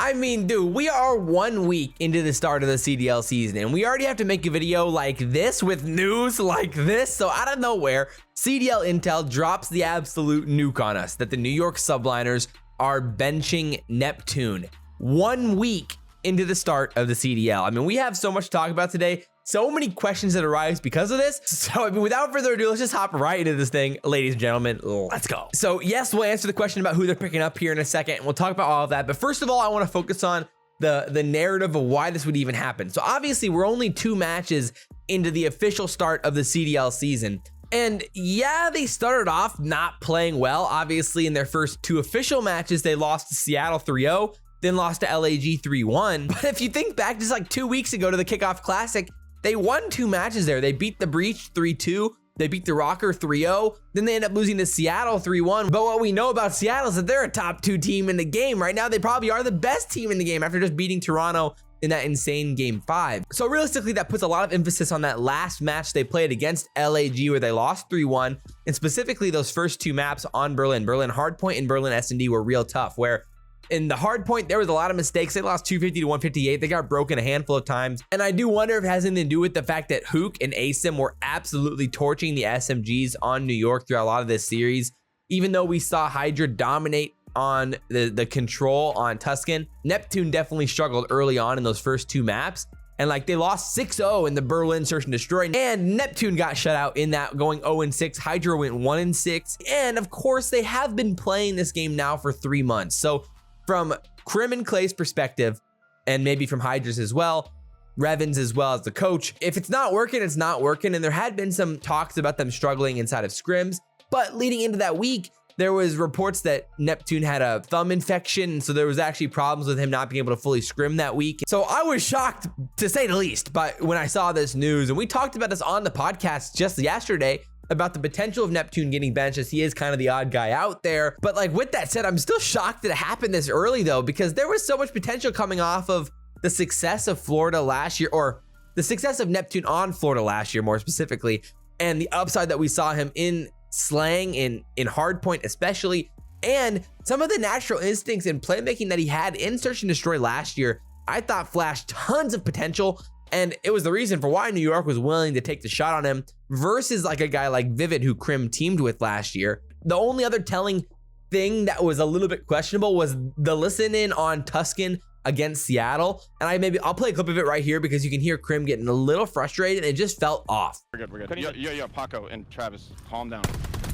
I mean, dude, we are 1 week into the start of the CDL season, and we already have to make a video like this with news like this. So out of nowhere, CDL Intel drops the absolute nuke on us that the New York subliners are benching Neptune 1 week into the start of the CDL. I mean, we have so much to talk about today. So many questions that arise because of this. So I mean, without further ado, let's just hop right into this thing. Ladies and gentlemen, let's go. So yes, we'll answer the question about who they're picking up here in a second. And we'll talk about all of that. But first of all, I want to focus on the narrative of why this would even happen. So obviously, we're only 2 matches into the official start of the CDL season. And yeah, they started off not playing well. Obviously, in their first 2 official matches, they lost to Seattle 3-0, then lost to LAG 3-1. But if you think back just like 2 weeks ago to the Kickoff Classic, they won 2 matches there. They beat the Breach 3-2. They beat the Rocker 3-0. Then they end up losing to Seattle 3-1. But what we know about Seattle is that they're a top 2 team in the game. Right now, they probably are the best team in the game after just beating Toronto in that insane game 5. So realistically, that puts a lot of emphasis on that last match they played against LAG where they lost 3-1. And specifically those first 2 maps on Berlin Hardpoint and Berlin S&D were real tough, where in the hard point, there was a lot of mistakes. They lost 250 to 158. They got broken a handful of times. And I do wonder if it has anything to do with the fact that Hook and ASIM were absolutely torching the SMGs on New York throughout a lot of this series. Even though we saw Hydra dominate on the control on Tuscan, Neptune definitely struggled early on in those first 2 maps. And like they lost 6-0 in the Berlin Search and Destroy, and Neptune got shut out in that, going 0-6. Hydra went 1-6. And of course, they have been playing this game now for 3 months. So from Crim and Clay's perspective, and maybe from Hydra's as well, Revan's as well as the coach, if it's not working, it's not working. And there had been some talks about them struggling inside of scrims, but leading into that week, there was reports that Neptune had a thumb infection, so there was actually problems with him not being able to fully scrim that week. So I was shocked, to say the least, but when I saw this news, and we talked about this on the podcast just yesterday, about the potential of Neptune getting benched, as he is kind of the odd guy out there. But like with that said, I'm still shocked that it happened this early though, because there was so much potential coming off of the success of Florida last year, or the success of Neptune on Florida last year more specifically, and the upside that we saw him in slang, in hardpoint especially, and some of the natural instincts and playmaking that he had in Search and Destroy last year, I thought flashed tons of potential. And it was the reason for why New York was willing to take the shot on him versus like a guy like Vivid, who Crim teamed with last year. The only other telling thing that was a little bit questionable was the listen in on Tuscan against Seattle. And I'll play a clip of it right here because you can hear Crim getting a little frustrated. It just felt off. We're good. Yo, Paco and Travis, calm down.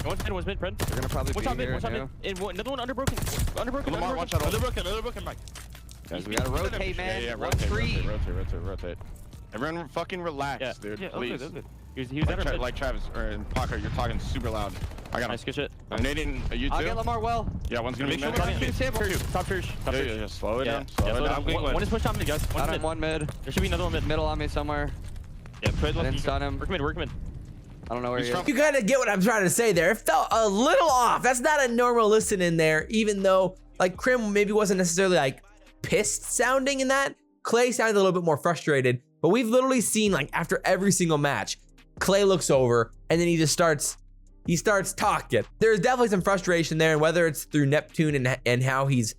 One's mid, Fred. They're gonna probably be here. What's on mid? And another one underbroken. Lamar, watch out. Underbroken, Mike. Guys, we gotta rotate, man. Yeah, rotate. Everyone fucking relax, dude. Yeah, please. Okay. He was Like Travis or Paco, you're talking super loud. I got him. Nice, good shit. I'm nading. You too? I'll get Lamar well. Yeah, one's gonna be mid. Top church. Yeah, slow it down. One is pushed on mid, guys. One mid. There should be another one mid. Middle on me somewhere. Yeah, Fred, I didn't stun him. Work mid. I don't know where he is. You gotta get what I'm trying to say there. It felt a little off. That's not a normal listen in there, even though like Crim maybe wasn't necessarily like pissed sounding in that. Clay sounded a little bit more frustrated, but we've literally seen like after every single match, Clay looks over and then he starts talking. There's definitely some frustration there, and whether it's through Neptune and how his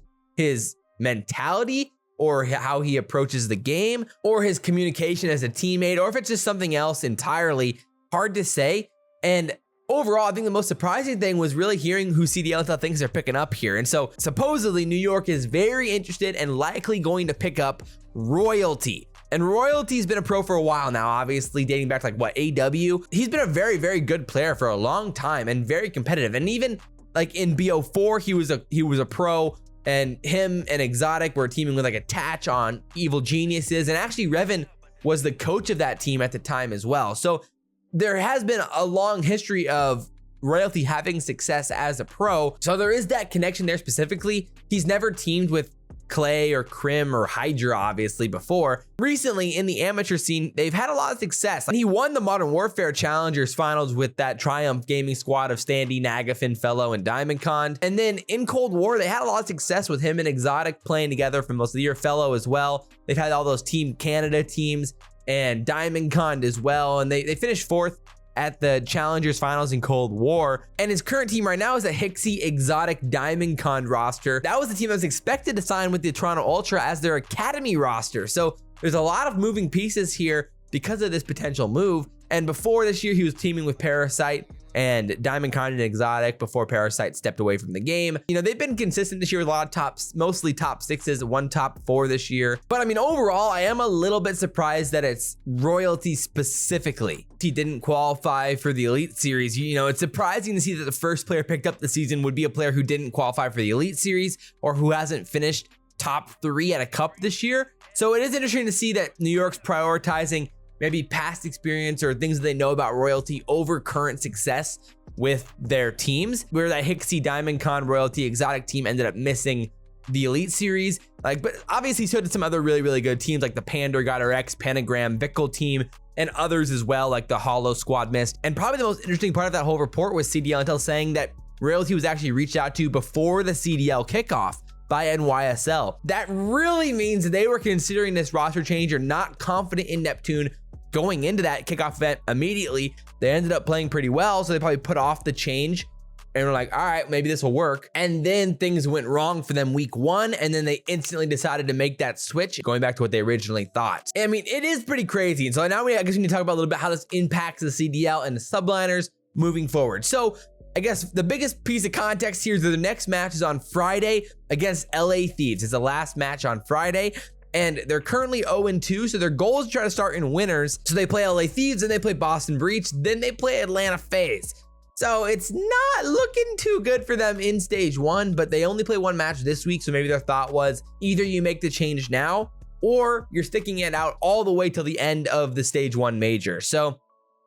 mentality, or how he approaches the game, or his communication as a teammate, or if it's just something else entirely, hard to say. And overall, I think the most surprising thing was really hearing who CDL thinks they're picking up here. And so supposedly New York is very interested and likely going to pick up Royalty. And Royalty's been a pro for a while now, obviously dating back to like what, AW. He's been a very, very good player for a long time and very competitive. And even like in BO4, he was a pro, and him and Exotic were teaming with like Attach on Evil Geniuses. And actually Revan was the coach of that team at the time as well. So there has been a long history of Royalty having success as a pro. So there is that connection there specifically. He's never teamed with Clay or Crim or Hydra obviously before. Recently in the amateur scene, they've had a lot of success. He won the Modern Warfare Challengers finals with that Triumph gaming squad of Standy, Nagafin, Fellow, and Diamond Con. And then in Cold War, they had a lot of success with him and Exotic playing together for most of the year. Fellow as well. They've had all those Team Canada teams and Diamond Con as well. And they finished 4th at the Challengers Finals in Cold War. And his current team right now is a Hixie Exotic Diamond Con roster. That was the team that was expected to sign with the Toronto Ultra as their Academy roster. So there's a lot of moving pieces here because of this potential move. And before this year, he was teaming with Parasite and Diamond Con and Exotic before Parasite stepped away from the game. You know, they've been consistent this year with a lot of tops, mostly top 6s, 1 top 4 this year. But I mean, overall, I am a little bit surprised that it's Royalty specifically. He didn't qualify for the Elite Series. You know, it's surprising to see that the first player picked up the season would be a player who didn't qualify for the Elite Series or who hasn't finished top 3 at a cup this year. So it is interesting to see that New York's prioritizing maybe past experience or things that they know about Royalty over current success with their teams, where that Hixie Diamond Con Royalty Exotic team ended up missing the Elite Series. But obviously so did some other really good teams like the Pandor God RX, Pentagram, Vickle team, and others as well, like the Hollow Squad missed. And probably the most interesting part of that whole report was CDL Intel saying that Royalty was actually reached out to before the CDL kickoff by NYSL. That really means they were considering this roster change or not confident in Neptune going into that kickoff event immediately. They ended up playing pretty well, so they probably put off the change and were like, all right, maybe this will work. And then things went wrong for them week 1, and then they instantly decided to make that switch, going back to what they originally thought. I mean, it is pretty crazy. And so now I guess we need to talk about a little bit how this impacts the CDL and the subliners moving forward. So I guess the biggest piece of context here is that the next match is on Friday against LA Thieves. It's the last match on Friday. And they're currently 0-2, so their goal is to try to start in winners. So they play LA Thieves, then they play Boston Breach, then they play Atlanta FaZe. So it's not looking too good for them in stage 1, but they only play 1 match this week. So maybe their thought was either you make the change now or you're sticking it out all the way till the end of the stage 1 major. So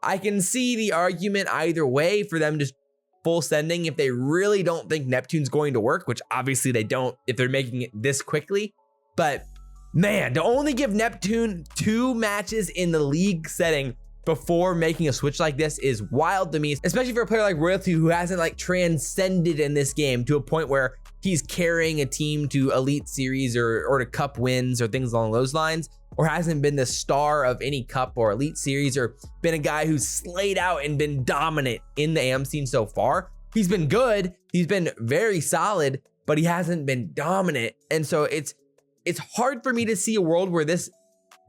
I can see the argument either way for them just full sending if they really don't think Neptune's going to work, which obviously they don't if they're making it this quickly. But man, to only give Neptune 2 matches in the league setting before making a switch like this is wild to me, especially for a player like Royalty who hasn't like transcended in this game to a point where he's carrying a team to Elite Series or to cup wins or things along those lines, or hasn't been the star of any cup or Elite Series or been a guy who's slayed out and been dominant in the AM scene so far. He's been good, he's been very solid, but he hasn't been dominant. And so it's hard for me to see a world where this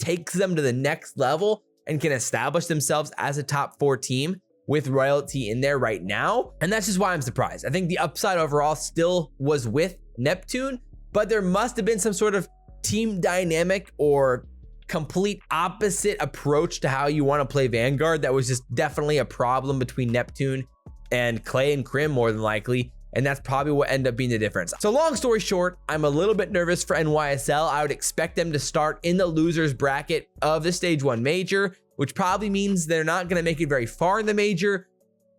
takes them to the next level and can establish themselves as a top 4 team with Royalty in there right now. And that's just why I'm surprised. I think the upside overall still was with Neptune, but there must have been some sort of team dynamic or complete opposite approach to how you want to play Vanguard that was just definitely a problem between Neptune and Clay and Crim more than likely. And that's probably what ended up being the difference. So long story short, I'm a little bit nervous for NYSL. I would expect them to start in the losers bracket of the stage 1 major, which probably means they're not going to make it very far in the major.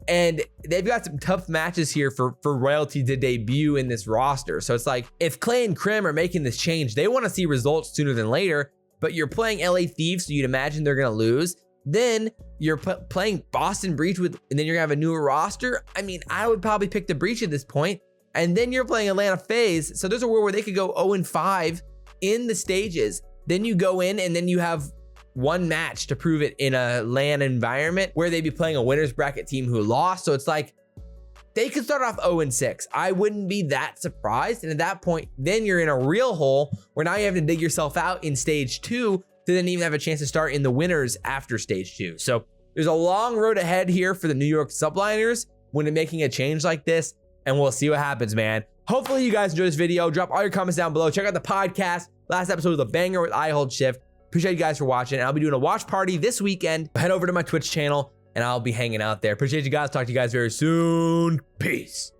And they've got some tough matches here for Royalty to debut in this roster. So it's like, if Clay and Crim are making this change, they want to see results sooner than later, but you're playing LA Thieves, so you'd imagine they're going to lose. Then you're playing Boston Breach and then you're gonna have a newer roster. I mean, I would probably pick the Breach at this point. And then you're playing Atlanta FaZe. So there's a world where they could go 0-5 in the stages. Then you go in and then you have 1 match to prove it in a LAN environment where they'd be playing a winners bracket team who lost. So it's like, they could start off 0-6. I wouldn't be that surprised. And at that point, then you're in a real hole where now you have to dig yourself out in stage 2 to then even have a chance to start in the winners after stage 2. So there's a long road ahead here for the New York subliners when they're making a change like this, and we'll see what happens, man. Hopefully you guys enjoyed this video. Drop all your comments down below. Check out the podcast. Last episode was a banger with I Hold Shift. Appreciate you guys for watching. And I'll be doing a watch party this weekend. Head over to my Twitch channel and I'll be hanging out there. Appreciate you guys. Talk to you guys very soon. Peace.